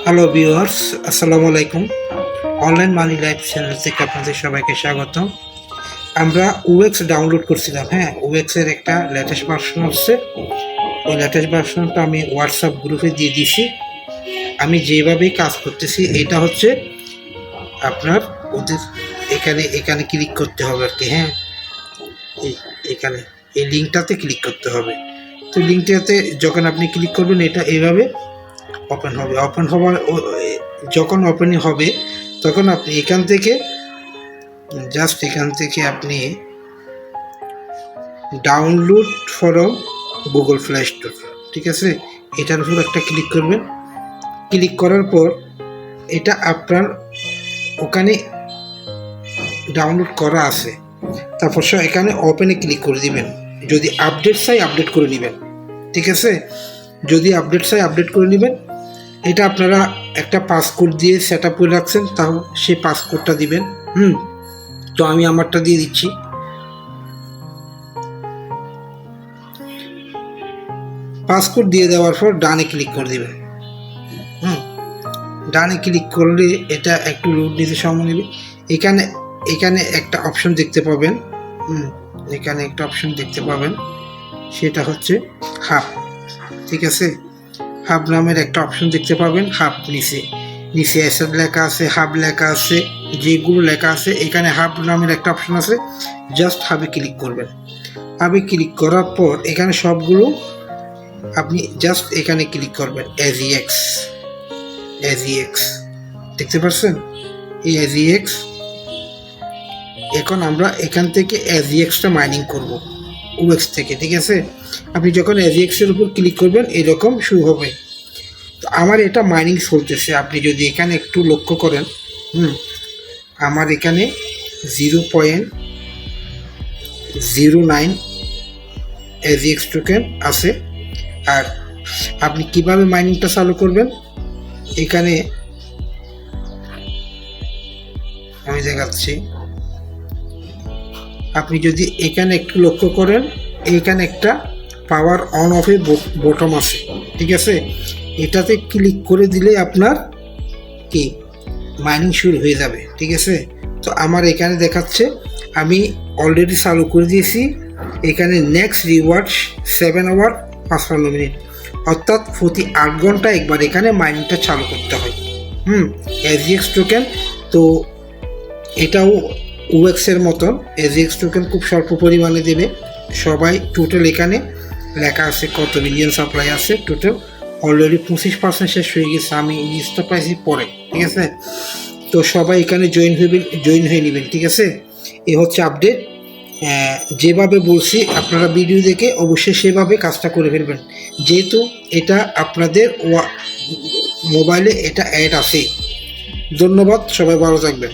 Hello viewers, আসসালামু আলাইকুম। Online money life channel থেকে আপনাদের সবাইকে স্বাগত। আমরা ওএক্স ডাউনলোড করছিলাম। ওএক্সের একটা লেটেস্ট ভার্সন হচ্ছে। ওই লেটেস্ট ভার্সনটা আমি হোয়াটসঅ্যাপ গ্রুপে দিয়ে দিছি। আমি যেভাবেই কাজ করতেছি এটা হচ্ছে আপনার ওদের এখানে ক্লিক করতে হবে আর কি। এখানে এই লিঙ্কটাতে ক্লিক করতে হবে। তো লিঙ্কটাতে যখন আপনি ক্লিক করবেন এটা এইভাবে ওপেন হবে। যখন ওপেন হবে তখন আপনি এখান থেকে আপনি download from Google play store, ঠিক আছে, এটার উপর একটা ক্লিক করবেন। ক্লিক করার পর এটা আপনার ওখানে ডাউনলোড করা আছে। তারপর এখানে ওপেনে ক্লিক করে দিবেন। যদি আপডেট চাই আপডেট করে নেবেন, ঠিক আছে। যদি আপডেট চাই আপডেট করে নেবেন। এটা আপনারা একটা পাসকোড দিয়ে সেট আপ করে রাখছেন, তাও সেই পাসকোডটা দিবেন। তো আমি আমারটা দিয়ে দিচ্ছি। পাসকোড দিয়ে দেওয়ার পর ডানে ক্লিক করে দিবেন। ডানে ক্লিক করলে এটা একটু লোড নিতে সময় নেবে। এখানে একটা অপশন দেখতে পাবেন। এখানে একটা অপশন দেখতে পাবেন, সেটা হচ্ছে হাব, ঠিক আছে। হাব নামের একটা অপশন দেখতে পাবেন। হাব নিচে অ্যাসেট লেখা আছে, হাব লেখা আছে, যেগুলো লেখা আছে এখানে হাব নামের একটা অপশন আছে। জাস্ট হাবে ক্লিক করবেন। হাবে ক্লিক করার পর এখানে সবগুলো আপনি জাস্ট এখানে ক্লিক করবেন। এজিএক্স দেখতে পাচ্ছেন, এই এজিএক্স। এখন আমরা এখান থেকে এজিএক্সটা মাইনিং করব ওএক্স থেকে, ঠিক আছে। আপনি যখন এজিএক্সের উপর ক্লিক করবেন এরকম শুরু হবে। তো আমার এটা মাইনিং চলতেছে। আপনি যদি এখানে একটু লক্ষ্য করেন, আমার এখানে 0.09 এজিএক্স টোকেন আছে। আর আপনি কিভাবে মাইনিংটা চালু করবেন এখানে আমি দেখাচ্ছি। আপনি যদি এখানে একটু লক্ষ্য করেন, এখানে একটা পাওয়ার অন অফের বটম আছে, ঠিক আছে। এটাতে ক্লিক করে দিলে আপনার কি মাইনিং শুরু হয়ে যাবে, ঠিক আছে। তো আমার এখানে দেখাচ্ছে আমি অলরেডি চালু করে দিয়েছি। এখানে নেক্সট রিওয়ার্ড 7 আওয়ার 55 মিনিট, অর্থাৎ প্রতি 8 ঘন্টা একবার এখানে মাইনিংটা চালু করতে হয়। এজিএক্স টোকেন। তো এটাও ওএক্সের মতন এজিএক্স টোকেন খুব স্বল্প পরিমাণে দেবে সবাই। টোটাল এখানে লেখা আছে কত মিলিয়ন সাপ্লাই আছে। টোটাল অলরেডি 25% শেষ হয়ে গেছে। আমি লিস্টটা পাইছি পরে, ঠিক আছে। তো সবাই এখানে জয়েন হয়ে নেবেন, ঠিক আছে। এ হচ্ছে আপডেট। যেভাবে বলছি আপনারা ভিডিও দেখে অবশ্যই সেভাবে কাজটা করে ফেলবেন, যেহেতু এটা আপনাদের মোবাইলে এটা অ্যাড আছে। ধন্যবাদ, সবাই ভালো থাকবেন।